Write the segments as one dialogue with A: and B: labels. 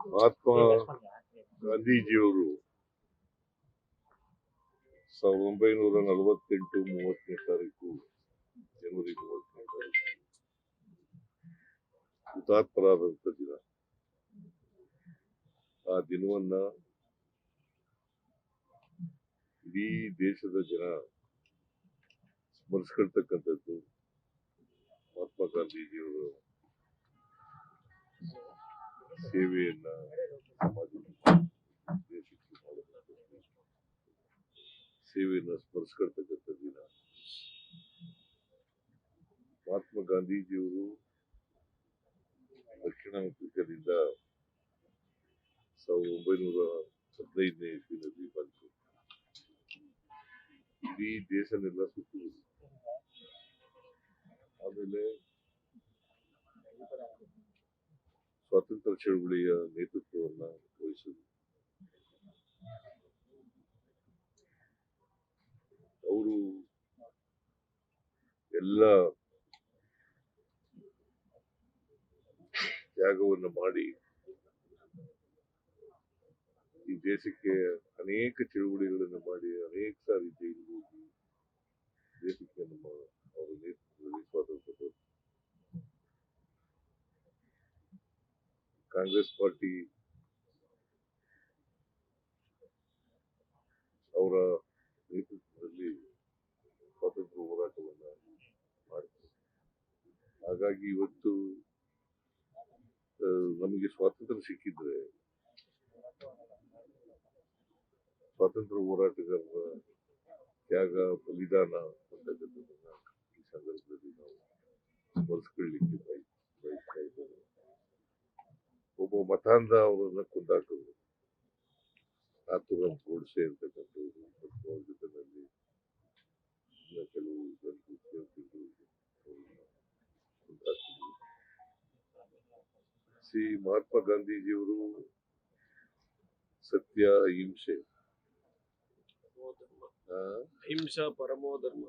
A: ಮಹಾತ್ಮ ಗಾಂಧೀಜಿಯವರು 1948 30ನೇ ತಾರೀಕು ಜನವರಿ 30ನೇ ತಾರೀಕು ಹುತಾತ್ಮರಾದಂಥ ದಿನ. ಆ ದಿನವನ್ನ ಇಡೀ ದೇಶದ ಜನ ಸ್ಮರಿಸ್ಕೊಳ್ತಕ್ಕಂಥದ್ದು ಮಹಾತ್ಮ ಗಾಂಧೀಜಿಯವರ ಸೇವೆಯನ್ನ ಸಮಾಜಕ್ಕೆ ದೇಶಕ್ಕೆ ಮಾಡಿದಂಥದ್ದು ಸೇವೆಯನ್ನ ಸ್ಮರಿಸ್ಕೊಳ್ತಕ್ಕಂಥ ದಿನ. ಮಹಾತ್ಮ ಗಾಂಧೀಜಿಯವರು ದಕ್ಷಿಣ ಆಫ್ರಿಕಾದಿಂದ 1915ನೇ ಇಸ್ವಿನಲ್ಲಿ ಬಂತು. ಇಡೀ ದೇಶನೆಲ್ಲ ಸುತ್ತುವುದು. ಆಮೇಲೆ ಸ್ವಾತಂತ್ರ್ಯ ಚಳವಳಿಯ ನೇತೃತ್ವವನ್ನ ವಹಿಸಿದರು. ಅವರು ಎಲ್ಲ ತ್ಯಾಗವನ್ನು ಮಾಡಿ ಈ ದೇಶಕ್ಕೆ ಅನೇಕ ಚಳುವಳಿಗಳನ್ನು ಮಾಡಿ ಅನೇಕ ಸಾರಿ ಜೈಲಿಗೆ ಹೋಗಿ ದೇಶಕ್ಕೆ ನಮ್ಮ ಅವರ ನೇತೃತ್ವದಲ್ಲಿ ಸ್ವಾತಂತ್ರ್ಯ ಬಂತು. ಕಾಂಗ್ರೆಸ್ ಪಾರ್ಟಿ ಅವರ ನೇತೃತ್ವದಲ್ಲಿ ಸ್ವಾತಂತ್ರ್ಯ ಹೋರಾಟವನ್ನ ಮಾಡಿತು. ಹಾಗಾಗಿ ಇವತ್ತು ನಮಗೆ ಸ್ವಾತಂತ್ರ್ಯ ಸಿಕ್ಕಿದ್ರೆ ಸ್ವಾತಂತ್ರ್ಯ ಹೋರಾಟಗಾರರ ತ್ಯಾಗ ಬಲಿದಾನ ಅಂತಕ್ಕಂಥದ್ದನ್ನ ಈ ಸಂದರ್ಭದಲ್ಲಿ ನಾವು ಸ್ಮರಿಸ್ಕೊಳ್ಳಿಕ್ಕೆ ಬಯಸ್ತಾ ಇದ್ದೇವೆ. ಒಬ್ಬ ಮತಾಂಧ ಅವರನ್ನ ಕೊಂದಾಕಿದ್ರು, ನಾಥೂರಾಮ್ ಗೋಡ್ಸೆ ಅಂತಕ್ಕಂಥವ್ರು. ಮತ್ತು ಅವ್ರ ಜೊತೆನಲ್ಲಿ ಕೆಲವು ಜನರು ಸೇರ್ತಿದ್ರು, ಕೊಂದಾಕಿದ್ರು. ಮಹಾತ್ಮ ಗಾಂಧೀಜಿಯವರು ಸತ್ಯ ಅಹಿಂಸೆ
B: ಅಹಿಂಸಾ ಪರಮೋ ಧರ್ಮ.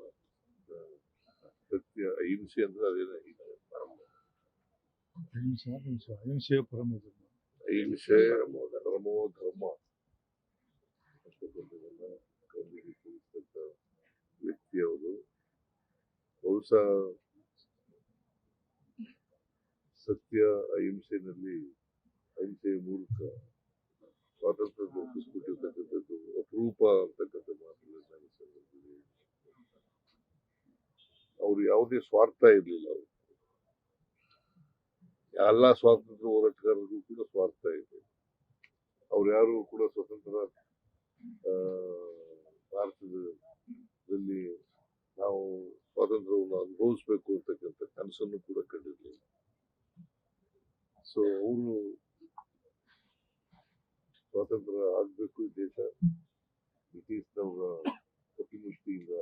A: ಸತ್ಯ ಅಹಿಂಸೆ ಅಂದ್ರೆ ಅದೇನ
C: ಅಹಿಂಸೆ ಪರಮೋ ಧರ್ಮ.
A: ಅಹಿಂಸೆ ಪರಮೋ ಧರ್ಮ ಅಂತಕ್ಕಂಥದ್ದನ್ನ ಗಾಂಧೀಜಿ ತಿಳಿಸ್ತಕ್ಕ ವ್ಯಕ್ತಿ ಅವರು. ಬಹುಶಃ ಸತ್ಯ ಅಹಿಂಸೆಯಲ್ಲಿ ಅಹಿಂಸೆಯ ಮೂಲಕ ಸ್ವಾತಂತ್ರ್ಯ ಒಪ್ಪಿಸ್ಬಿಟ್ಟಿರ್ತಕ್ಕಂಥದ್ದು ಅಪರೂಪ ಅಂತಕ್ಕಂಥ ಮಾತುಗಳನ್ನ ಅವರು ಯಾವುದೇ ಸ್ವಾರ್ಥ ಇರಲಿಲ್ಲ. ಅವರು ಎಲ್ಲ ಸ್ವಾತಂತ್ರ್ಯ ಹೋರಾಟಗಾರರಿಗೂ ಕೂಡ ಸ್ವಾರ್ಥ ಇದೆ. ಅವ್ರು ಯಾರು ಕೂಡ ಸ್ವತಂತ್ರ ಭಾರತದಲ್ಲಿ ನಾವು ಸ್ವಾತಂತ್ರ್ಯವನ್ನು ಅನುಭವಿಸ್ಬೇಕು ಅಂತಕ್ಕಂಥ ಕನಸನ್ನು ಕೂಡ ಕಂಡಿರಲಿಲ್ಲ. ಸೊ ಅವರು ಸ್ವಾತಂತ್ರ್ಯ ಆಗ್ಬೇಕು, ಈ ದೇಶ ಬ್ರಿಟಿಷ್ನವರ ಕಪಿಮುಷ್ಟಿಯಿಂದ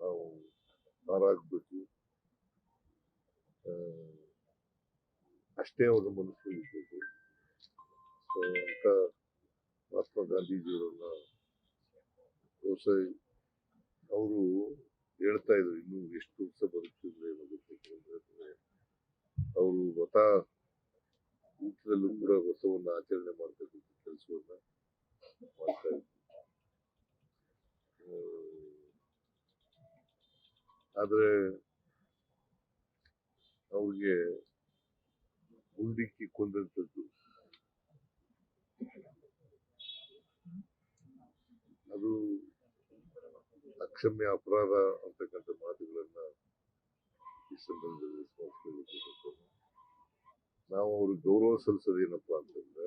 A: ನಾವು ಪಾರಾಗಬೇಕು, ಅಷ್ಟೇ ಅವರ ಮನಸ್ಸಲ್ಲಿ ಇರಬೇಕು. ಸೊ ಅಂತ ಮಹಾತ್ಮ ಗಾಂಧೀಜಿಯವರನ್ನ ಬಹುಶಃ ಅವರು ಹೇಳ್ತಾ ಇದ್ರು, ಇನ್ನು ಎಷ್ಟು ವರ್ಷ ಬದುಕ್ತಿದ್ರೆ ಗೊತ್ತಿಲ್ಲ. ಅವರು ವ್ರತ ಊಟದಲ್ಲೂ ಕೂಡ ವ್ರತವನ್ನ ಆಚರಣೆ ಮಾಡ್ತಕ್ಕಂಥ ಕೆಲಸವನ್ನ ಮಾಡ್ತಾ ಇದ್ರು. ಆದ್ರೆ ಅವ್ರಿಗೆ ಮುಂದಿಕ್ಕಿ ಕೊಂದಂಥದ್ದು ಅದು ಅಕ್ಷಮ್ಯ ಅಪರಾಧ ಅಂತಕ್ಕಂಥ ಮಾತುಗಳನ್ನ ಈ ಸಂದರ್ಭದಲ್ಲಿ ಸ್ಮರಿಸಲಿಕ್ಕೆ ನಾವು ಅವ್ರಿಗೆ ಗೌರವ ಸಲ್ಲಿಸೋದೇನಪ್ಪಾ ಅಂತಂದ್ರೆ,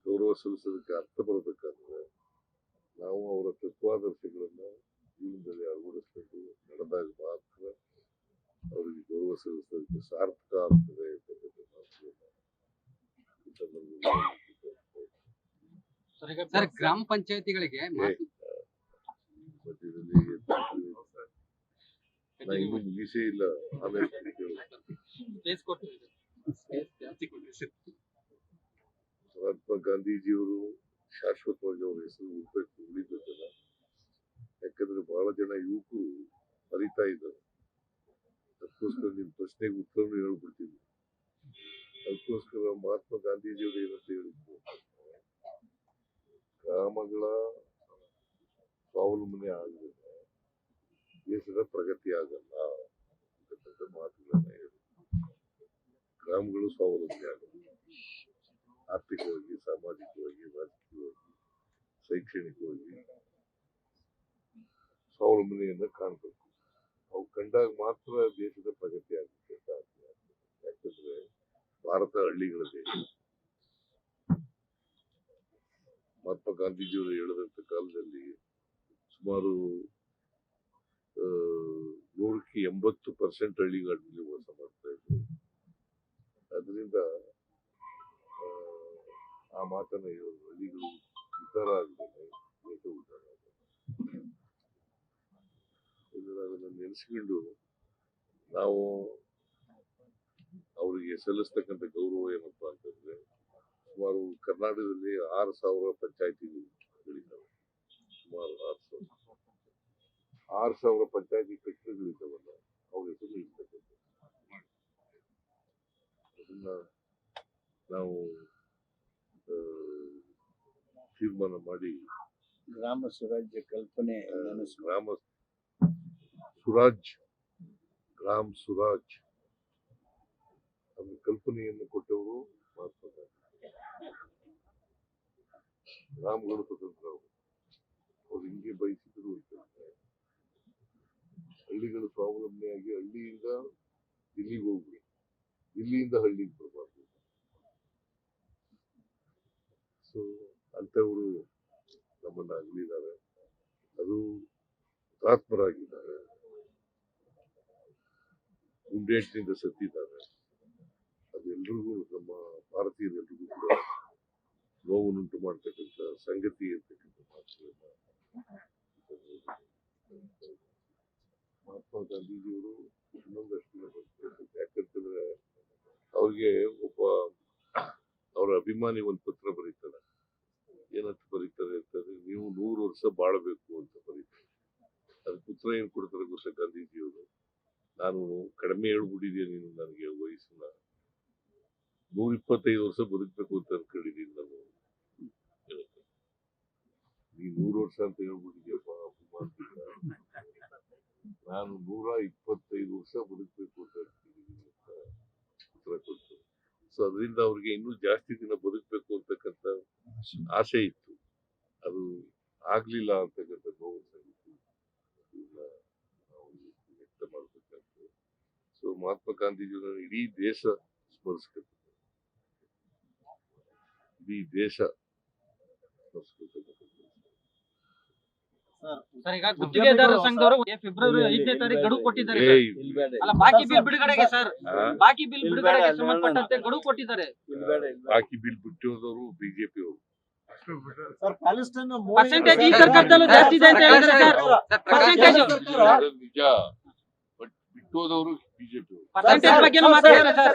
A: ಗೌರವ ಸಲ್ಲಿಸೋದಕ್ಕೆ ಅರ್ಥ ಬರಬೇಕಾದ್ರೆ ನಾವು ಅವರ ತತ್ವಾದರ್ಶಗಳನ್ನ ಜೀವನದಲ್ಲಿ ಅಳವಡಿಸ್ಕೊಂಡು ನಡೆದಾಗ ಮಾತ್ರ ಅವರಿಗೆ ಗೌರವ ಸಲ್ಲಿಸೋದಕ್ಕೆ ಸಾರ್ಥಕ ಆಗ್ತದೆ ಅಂತಕ್ಕಂಥ ಮಾತುಗಳನ್ನ ಈ ಸಂದರ್ಭದಲ್ಲಿ.
D: ಸರ್, ಗ್ರಾಮ ಪಂಚಾಯತಿಗಳಿಗೆ
A: ಮಧ್ಯದಲ್ಲಿ ನಾ ಇನ್ನೂ ಮುಗಿಸೇ ಇಲ್ಲ. ಆಮೇಲೆ ಮಹಾತ್ಮ ಗಾಂಧೀಜಿಯವರು ಶಾಶ್ವತವಾಗಿ ಅವರ ಹೆಸರು ಉಳಿಬೇಕಲ್ಲ. ಯಾಕಂದ್ರೆ ಬಹಳ ಜನ ಯುವಕರು ಅರಿತಾ ಇದ್ದಾರೆ. ಅದಕ್ಕೋಸ್ಕರ ನಿಮ್ ಪ್ರಶ್ನೆಗೆ ಉತ್ತರವನ್ನು ಹೇಳ್ಬಿಡ್ತೀನಿ. ಅದಕ್ಕೋಸ್ಕರ ಮಹಾತ್ಮ ಗಾಂಧೀಜಿಯವರು ಏನಂತ ಹೇಳಿದ್ರು, ಗ್ರಾಮಗಳ ಸ್ವಾವಲಂಬನೆ ಆಗಲಿಲ್ಲ ದೇಶದ ಪ್ರಗತಿ ಆಗಲ್ಲ ಅಂತಕ್ಕಂಥ ಮಾತುಗಳನ್ನ ಹೇಳಿದ್ರು. ಗ್ರಾಮಗಳು ಸ್ವಾವಲಂಬನೆ ಆಗಲ್ಲ, ಆರ್ಥಿಕವಾಗಿ, ಸಾಮಾಜಿಕವಾಗಿ, ರಾಜಕೀಯವಾಗಿ, ಶೈಕ್ಷಣಿಕವಾಗಿ ಸ್ವಾವಲಂಬನೆಯನ್ನ ಕಾಣಬೇಕು. ಅವು ಕಂಡಾಗ ಮಾತ್ರ ದೇಶದ ಪ್ರಗತಿ ಆಗುತ್ತೆ ಅಂತ ಅರ್ಥ ಆಗ್ತದೆ. ಯಾಕಂದ್ರೆ ಭಾರತ ಹಳ್ಳಿಗಳ ದೇಶ. ಮಹಾತ್ಮ ಗಾಂಧೀಜಿಯವರು ಹೇಳಿದಂತ ಕಾಲದಲ್ಲಿ ಸುಮಾರು 180% ಹಳ್ಳಿಗಳಲ್ಲಿ ವಾಸ ಮಾಡ್ತಾ ಇದ್ರು. ಅದರಿಂದ ಆ ಮಾತನ್ನ ಹೇಳೋದು, ಹಳ್ಳಿಗಳು ಉದ್ಧಾರ ಆಗಲಿಲ್ಲ, ದೇಶ ಉದ್ಧಾರ ಆಗಲ್ಲ. ಅದನ್ನ ನೆನೆಸ್ಕೊಂಡು ನಾವು ಅವರಿಗೆ ಸಲ್ಲಿಸ್ತಕ್ಕಂಥ ಗೌರವ ಏನಪ್ಪಾ ಅಂತಂದ್ರೆ, ಸುಮಾರು ಕರ್ನಾಟಕದಲ್ಲಿ 6,000 ಪಂಚಾಯತಿಗಳಿದ್ದಾವೆ. ಸುಮಾರು 6,000 ಪಂಚಾಯತಿ ಕಟ್ಟಡಗಳಿದ್ದಾವಲ್ಲ, ಅವ್ರ ಹೆಸರು ಇರ್ತಕ್ಕಂಥ ಅದನ್ನ ನಾವು ತೀರ್ಮಾನ ಮಾಡಿ
E: ಗ್ರಾಮ ಸ್ವರಾಜ್ಯ ಕಲ್ಪನೆ
A: ಗ್ರಾಮ ಸುರಾಜ್, ಗ್ರಾಮ್ ಸುರಾಜ್ ಅದರ ಕಲ್ಪನೆಯನ್ನು ಕೊಟ್ಟವರು ಮಹಾತ್ಮ ಗಾಂಧಿ. ಗ್ರಾಮಗಳು ಸ್ವತಂತ್ರ ಅವ್ರು ಹಿಂಗೆ ಬಯಸಿದ್ರು ಅಂತಂದ್ರೆ, ಹಳ್ಳಿಗಳು ಸ್ವಾವಲಂಬನೆಯಾಗಿ ಹಳ್ಳಿಯಿಂದ ದಿಲ್ಲಿಗೆ ಹೋಗ್ಬೇಕು, ದಿಲ್ಲಿಯಿಂದ ಹಳ್ಳಿಗೆ ಬರಬಾರ್ದು. ಸೊ ಅಂತವರು ನಮ್ಮನ್ನ ಅಗಲಿದ್ದಾರೆ, ಅದು ಹುತಾತ್ಮರಾಗಿದ್ದಾರೆ, ಗುಂಡೇಟಿನಿಂದ ಸತ್ತಿದ್ದಾರೆ. ಅದೆಲ್ಲರಿಗೂ, ನಮ್ಮ ಭಾರತೀಯರೆಲ್ಲರಿಗೂ ಕೂಡ ನೋವನ್ನುಂಟು ಮಾಡ್ತಕ್ಕಂಥ ಸಂಗತಿ ಇರ್ತಕ್ಕಂಥ ಮಾತುಗಳನ್ನ ಮಹಾತ್ಮ ಗಾಂಧೀಜಿಯವರು ಇನ್ನೊಂದಷ್ಟು ಯಾಕಂತಂದ್ರೆ ಅವ್ರಿಗೆ ಅವರ ಅಭಿಮಾನಿ ಒಂದು ಪತ್ರ ಬರೀತಾರೆ. ಏನಂತ ಬರೀತಾರೆ ಅಂತಂದ್ರೆ, ನೀವು 100 ವರ್ಷ ಬಾಳಬೇಕು ಅಂತ ಬರೀತಾರೆ. ಅದಕ್ಕೆ ಉತ್ತರ ಏನ್ ಕೊಡ್ತಾರೆ ಗೊತ್ತಾ ಗಾಂಧೀಜಿಯವರು? ನಾನು ಕಡಿಮೆ ಹೇಳ್ಬಿಟ್ಟಿದ್ದೀನಿ, ನೀನು ನನಗೆ ವಯಸ್ಸನ್ನ 125 ವರ್ಷ ಬದುಕಬೇಕು ಅಂತ ಅನ್ಕೊಂಡಿದ್ದೀನಿ ನಾನು. ನೀ 100 ವರ್ಷ ಅಂತ ಹೇಳ್ಬಿಟ್ಟಿದ್ಯಪ್ಪ ಅಭಿಮಾನದಿಂದ, ನಾನು 125 ವರ್ಷ ಬದುಕಬೇಕು ಅಂತ ಅನ್ಕೊಂಡಿದ್ದೀನಿ ಅಂತ ಉತ್ತರ ಕೊಡ್ತಾರೆ. ಸೊ ಅದರಿಂದ ಅವ್ರಿಗೆ ಇನ್ನೂ ಜಾಸ್ತಿ ದಿನ ಬದುಕಬೇಕು ಅಂತಕ್ಕಂಥ ಆಸೆ ಇತ್ತು, ಅದು ಆಗ್ಲಿಲ್ಲ ಅಂತಕ್ಕಂಥ ನೋವು ಸಂಗತಿ ನಾವು ವ್ಯಕ್ತ ಮಾಡ್ಬೇಕಾಗ್ತದೆ. ಸೊ ಮಹಾತ್ಮ ಗಾಂಧೀಜಿಯವರನ್ನು ಇಡೀ ದೇಶ ಸ್ಮರಿಸ್ಕೊಳ್ತದೆ, ಇಡೀ ದೇಶ ಸ್ಮರಿಸ್ಕೊಳ್ತಕ್ಕಂಥ.
F: ಸರ್, ಈಗ ಗುತ್ತಿಗೆದಾರರ ಸಂಘದವರು ಫೆಬ್ರವರಿ 5ನೇ ತಾರೀಕು ಗಡುವು ಕೊಟ್ಟಿದ್ದಾರೆ ಸರ್. ಅಲ್ಲ, ಬಾಕಿ ಬಿಲ್ ಬಿಡುಗಡೆಗೆ ಸರ್, ಬಾಕಿ ಬಿಲ್ ಬಿಡುಗಡೆಗೆ ಸಂಬಂಧಪಟ್ಟಂತೆ ಗಡುವು ಕೊಟ್ಟಿದ್ದಾರೆ.
A: ಬಾಕಿ ಬಿಲ್ ಬಿಟ್ಟಿರೋದವರು ಬಿಜೆಪಿ ಅವರು.
F: ಪರ್ಸೆಂಟೇಜ್ ಈ ಸರ್ಕಾರದಲ್ಲೂ ಜಾಸ್ತಿ ಇದೆ ಅಂತ ಹೇಳಿದ್ರೆ ಸರ್. ಪರ್ಸೆಂಟೇಜ್
A: ನಿಜ, ಬಟ್ ಬಿಟ್ಟೋದವರು ಬಿಜೆಪಿ ಅವರು.
F: ಪರ್ಸೆಂಟೇಜ್ ಬಗ್ಗೆ ಮಾತಾಡಿದ್ರೆ ಸರ್.